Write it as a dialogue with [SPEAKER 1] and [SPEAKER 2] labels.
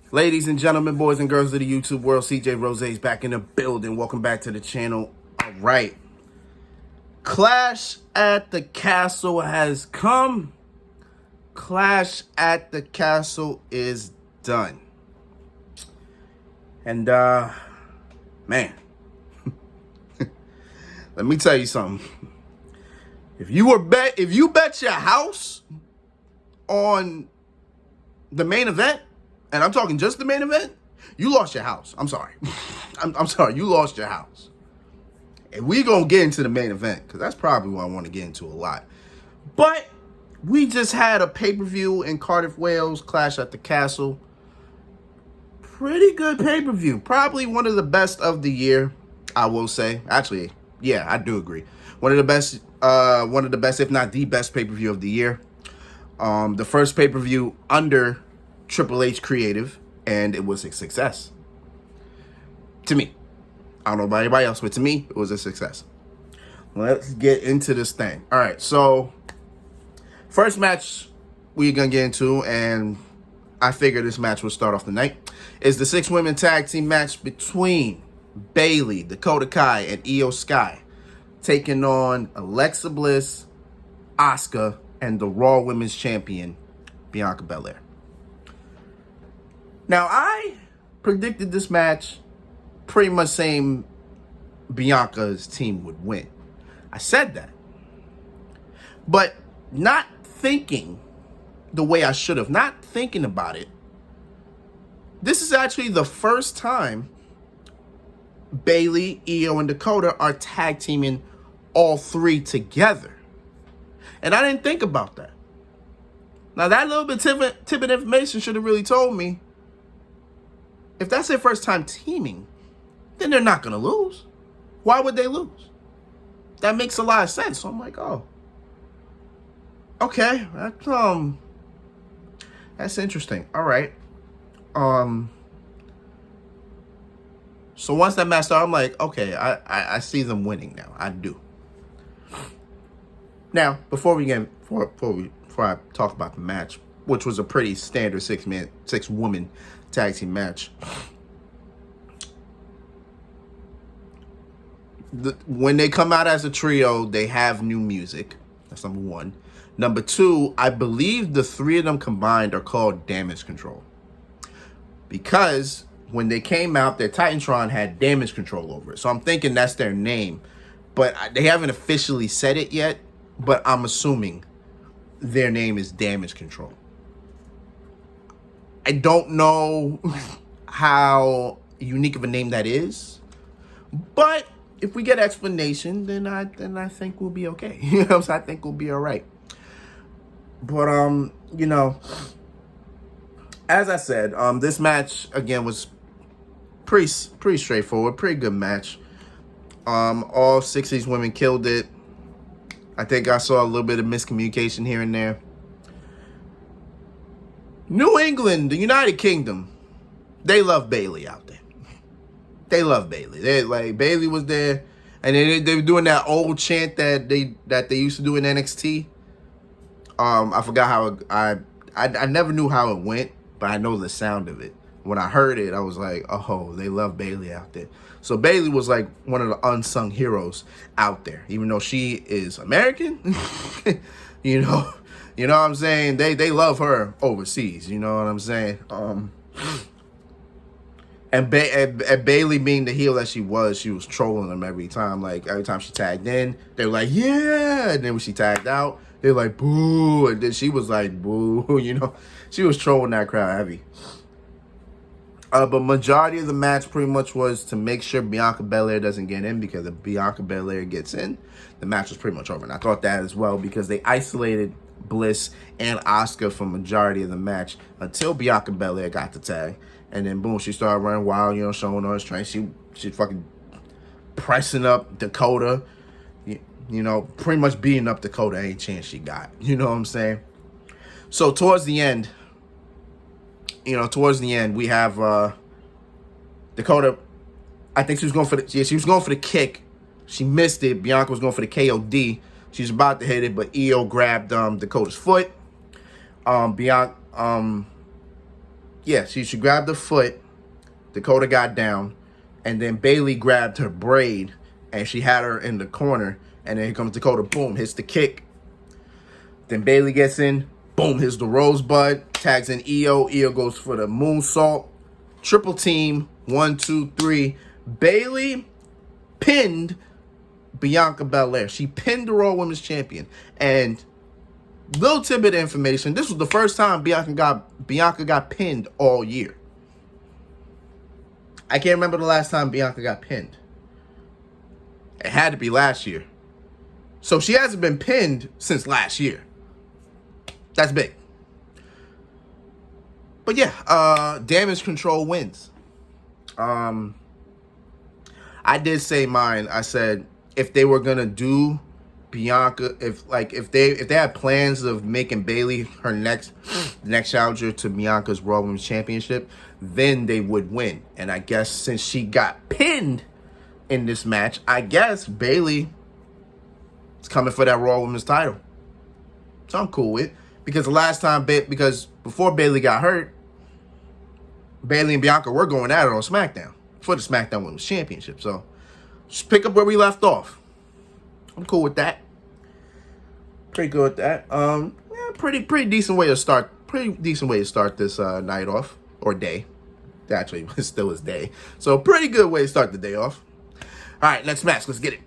[SPEAKER 1] Ladies and gentlemen, boys and girls of the YouTube world, CJ Rose's back in the building. Welcome back to the channel. All right. Clash at the Castle has come. Clash at the Castle is done. And, man, let me tell you something. If you bet your house on the main event, and I'm talking just the main event, you lost your house. I'm sorry. I'm sorry. You lost your house. And we going to get into the main event because that's probably what I want to get into a lot. But we just had a pay-per-view in Cardiff, Wales, Clash at the Castle. Pretty good pay-per-view. Probably one of the best of the year, I will say. Actually, yeah, I do agree. One of the best, if not the best pay-per-view of the year. The first pay-per-view under Triple H Creative, and it was a success. To me. I don't know about anybody else, but to me, it was a success. Let's get into this thing. All right, so first match we're going to get into, and I figured this match would start off the night, is the 6-women tag team match between Bayley, Dakota Kai, and Io Sky, taking on Alexia Bliss, Asuka, and the Raw Women's Champion, Bianca Belair. Now, I predicted this match pretty much saying Bianca's team would win. I said that. But not thinking the way I should have, not thinking about it, this is actually the first time Bayley, Io, and Dakota are tag teaming all three together. And I didn't think about that. Now, that little bit tidbit information should have really told me, if that's their first time teaming, then they're not going to lose. Why would they lose? That makes a lot of sense. So I'm like, oh, okay, that's interesting. All right. So once that match started, I'm like, okay, I see them winning now. I do. Now, before I talk about the match, which was a pretty standard 6-woman tag team match, when they come out as a trio, they have new music. That's number one. Number two, I believe the three of them combined are called Damage Control. Because when they came out, their Titantron had Damage Control over it. So I'm thinking that's their name. But they haven't officially said it yet. But I'm assuming their name is Damage Control. I don't know how unique of a name that is. But if we get explanation, then I think we'll be okay. You know what I'm saying? I think we'll be all right. But, you know, as I said, this match, again, was pretty straightforward, pretty good match. All 6 of these women killed it. I think I saw a little bit of miscommunication here and there. New England, the United Kingdom, they love Bayley out there. They love Bayley. They like Bayley was there, and they were doing that old chant that they used to do in NXT. I forgot how I never knew how it went, but I know the sound of it. When I heard it, I was like, oh, they love Bayley out there. So Bayley was like one of the unsung heroes out there, even though she is American. you know what I'm saying? They love her overseas. You know what I'm saying? And Bayley being the heel that she was trolling them every time. Like, every time she tagged in, they were like, yeah. And then when she tagged out, they were like, boo. And then she was like, boo. You know, she was trolling that crowd heavy. But majority of the match pretty much was to make sure Bianca Belair doesn't get in, because if Bianca Belair gets in, the match was pretty much over. And I thought that as well, because they isolated Bliss and Asuka for majority of the match until Bianca Belair got the tag. And then, boom, she started running wild, you know, showing her strength. She fucking pressing up Dakota, you know, pretty much beating up Dakota any chance she got. You know what I'm saying? So towards the end, we have Dakota. I think she was going for the kick. She missed it. Bianca was going for the KOD. She was about to hit it, but Io grabbed Dakota's foot. Yeah, she grabbed the foot. Dakota got down. And then Bayley grabbed her braid. And she had her in the corner. And then here comes Dakota. Boom, hits the kick. Then Bayley gets in. Boom, hits the rosebud. Tags in Io. Io goes for the moonsault. Triple team. 1, 2, 3. Bayley pinned Bianca Belair. She pinned the Raw Women's Champion. And little tidbit of information. This was the first time Bianca got pinned all year. I can't remember the last time Bianca got pinned. It had to be last year. So she hasn't been pinned since last year. That's big. But yeah, Damage Control wins. I did say mine. I said if they were gonna do Bianca, if they had plans of making Bayley her next challenger to Bianca's Raw Women's Championship, then they would win. And I guess since she got pinned in this match, I guess Bayley is coming for that Raw Women's title. So I'm cool with. Because the last time, because before Bayley got hurt, Bayley and Bianca were going at it on SmackDown for the SmackDown Women's Championship. So just pick up where we left off. I'm cool with that. Pretty good with that. Yeah, pretty decent way to start. Pretty decent way to start this night off or day. Actually, it still is day. So pretty good way to start the day off. All right, next match. Let's get it.